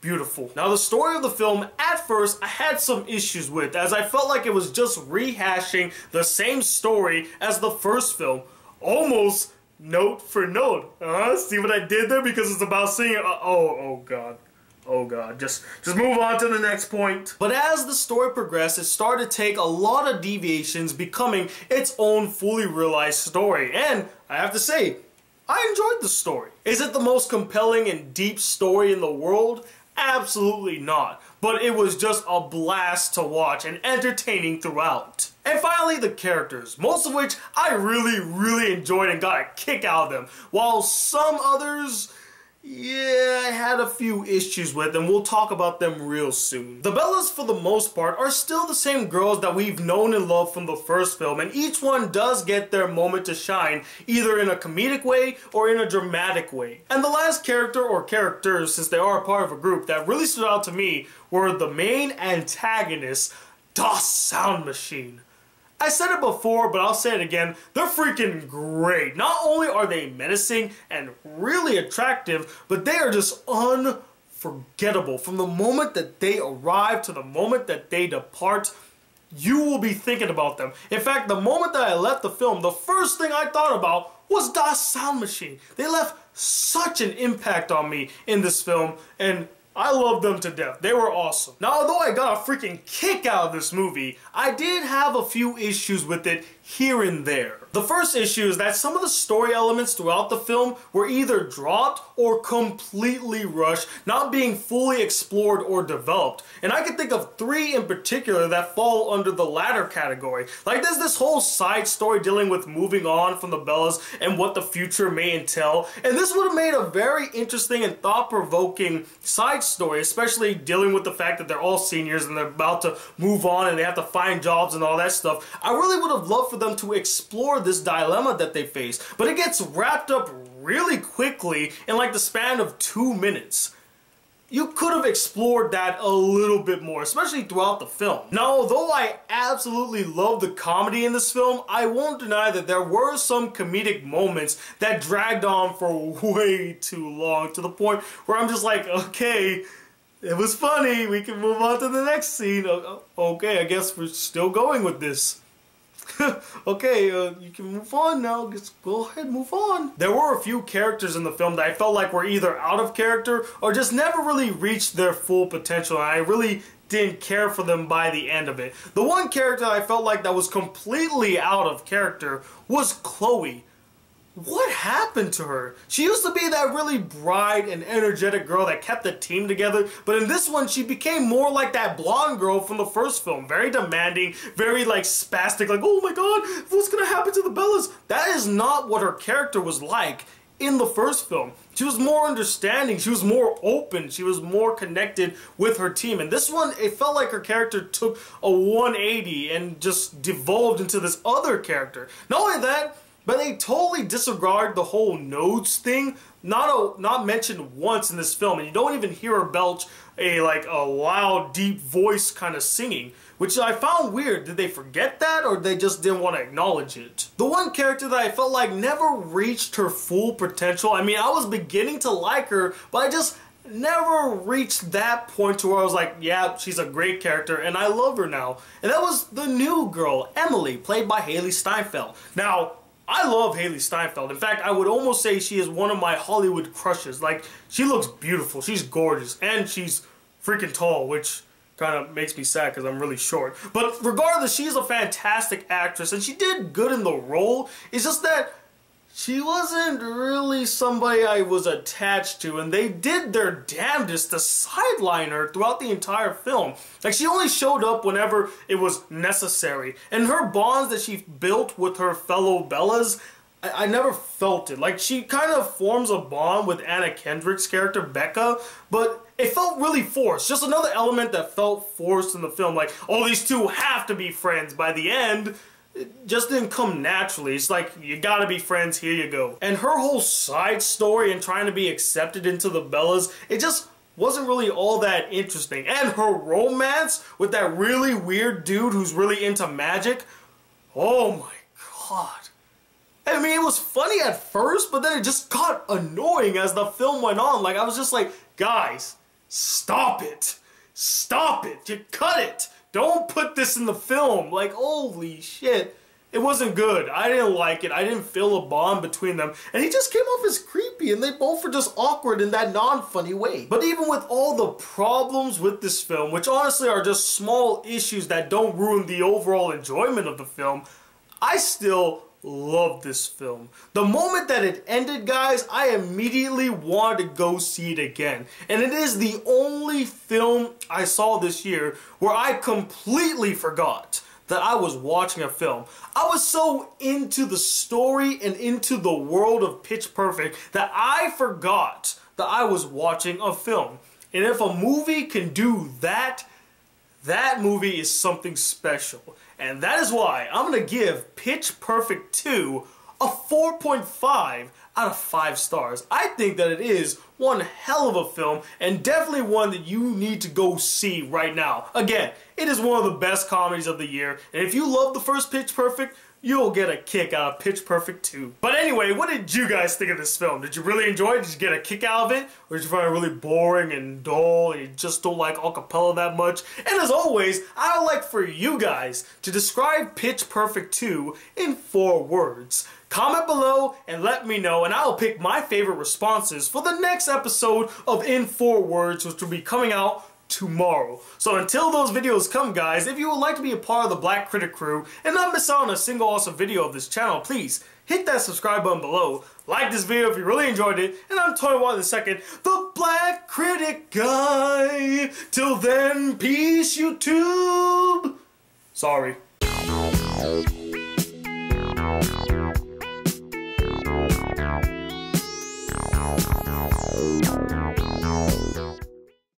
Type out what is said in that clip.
beautiful. Now, the story of the film, at first, I had some issues with, as I felt like it was just rehashing the same story as the first film, almost note for note. See what I did there? Because it's about singing. Oh god. Oh god, just move on to the next point. But as the story progressed, it started to take a lot of deviations, becoming its own fully realized story. And I have to say, I enjoyed the story. Is it the most compelling and deep story in the world? Absolutely not. But it was just a blast to watch and entertaining throughout. And finally, the characters, most of which I really enjoyed and got a kick out of them, while some others, yeah, I had a few issues with, and we'll talk about them real soon. The Bellas, for the most part, are still the same girls that we've known and loved from the first film, and each one does get their moment to shine, either in a comedic way or in a dramatic way. And the last character, or characters, since they are a part of a group, that really stood out to me were the main antagonists, Das Sound Machine. I said it before, but I'll say it again, they're freaking great. Not only are they menacing and really attractive, but they are just unforgettable. From the moment that they arrive to the moment that they depart, you will be thinking about them. In fact, the moment that I left the film, the first thing I thought about was Das Sound Machine. They left such an impact on me in this film, and I loved them to death. They were awesome. Now, although I got a freaking kick out of this movie, I did have a few issues with it here and there. The first issue is that some of the story elements throughout the film were either dropped or completely rushed, not being fully explored or developed. And I can think of 3 in particular that fall under the latter category. Like, there's this whole side story dealing with moving on from the Bellas and what the future may entail. And this would have made a very interesting and thought-provoking side story, especially dealing with the fact that they're all seniors and they're about to move on and they have to find jobs and all that stuff. I really would have loved for them to explore this dilemma that they face, but it gets wrapped up really quickly in like the span of 2 minutes. You could have explored that a little bit more, especially throughout the film. Now, although I absolutely love the comedy in this film, I won't deny that there were some comedic moments that dragged on for way too long, to the point where I'm just like, okay, it was funny, we can move on to the next scene. Okay, I guess we're still going with this. Okay, you can move on now. Just go ahead, move on. There were a few characters in the film that I felt like were either out of character or just never really reached their full potential, and I really didn't care for them by the end of it. The one character I felt like that was completely out of character was Chloe. What happened to her? She used to be that really bright and energetic girl that kept the team together, but in this one she became more like that blonde girl from the first film. Very demanding, very like spastic, like, oh my god, what's gonna happen to the Bellas? That is not what her character was like in the first film. She was more understanding, she was more open, she was more connected with her team. And this one, it felt like her character took a 180 and just devolved into this other character. Not only that, but they totally disregard the whole nodes thing, not mentioned once in this film, and you don't even hear her belch a loud, deep voice kind of singing, which I found weird. Did they forget that, or they just didn't want to acknowledge it? The one character that I felt like never reached her full potential, I mean, I was beginning to like her, but I just never reached that point to where I was like, yeah, she's a great character and I love her now. And that was the new girl, Emily, played by Hailee Steinfeld. Now, I love Hailee Steinfeld. In fact, I would almost say she is one of my Hollywood crushes. Like, she looks beautiful, she's gorgeous, and she's freaking tall, which kind of makes me sad because I'm really short. But regardless, she's a fantastic actress, and she did good in the role. It's just that she wasn't really somebody I was attached to, and they did their damnedest to sideline her throughout the entire film. Like, she only showed up whenever it was necessary, and her bonds that she built with her fellow Bellas, I never felt it. Like, she kind of forms a bond with Anna Kendrick's character, Becca, but it felt really forced. Just another element that felt forced in the film. Like, oh, these two have to be friends by the end. It just didn't come naturally. It's like, you gotta be friends, here you go. And her whole side story and trying to be accepted into the Bellas, it just wasn't really all that interesting. And her romance with that really weird dude who's really into magic, oh my god. I mean, it was funny at first, but then it just got annoying as the film went on. Like, I was just like, guys, stop it. Stop it. You cut it. Don't put this in the film. Like, holy shit. It wasn't good. I didn't like it. I didn't feel a bond between them. And he just came off as creepy, and they both were just awkward in that non-funny way. But even with all the problems with this film, which honestly are just small issues that don't ruin the overall enjoyment of the film, I still love this film. The moment that it ended, guys, I immediately wanted to go see it again. And it is the only film I saw this year where I completely forgot that I was watching a film. I was so into the story and into the world of Pitch Perfect that I forgot that I was watching a film. And if a movie can do that, that movie is something special. And that is why I'm going to give Pitch Perfect 2 a 4.5 out of 5 stars. I think that it is one hell of a film, and definitely one that you need to go see right now. Again, it is one of the best comedies of the year, and if you love the first Pitch Perfect, you'll get a kick out of Pitch Perfect 2. But anyway, what did you guys think of this film? Did you really enjoy it? Did you get a kick out of it? Or did you find it really boring and dull and you just don't like acapella that much? And as always, I would like for you guys to describe Pitch Perfect 2 in 4 words. Comment below and let me know, and I'll pick my favorite responses for the next episode of In 4 Words, which will be coming out tomorrow. So until those videos come, guys, if you would like to be a part of the Black Critic crew and not miss out on a single awesome video of this channel, please hit that subscribe button below, like this video if you really enjoyed it, and I'm Tony Watt II, the Black Critic Guy. Till then, peace, YouTube. Sorry.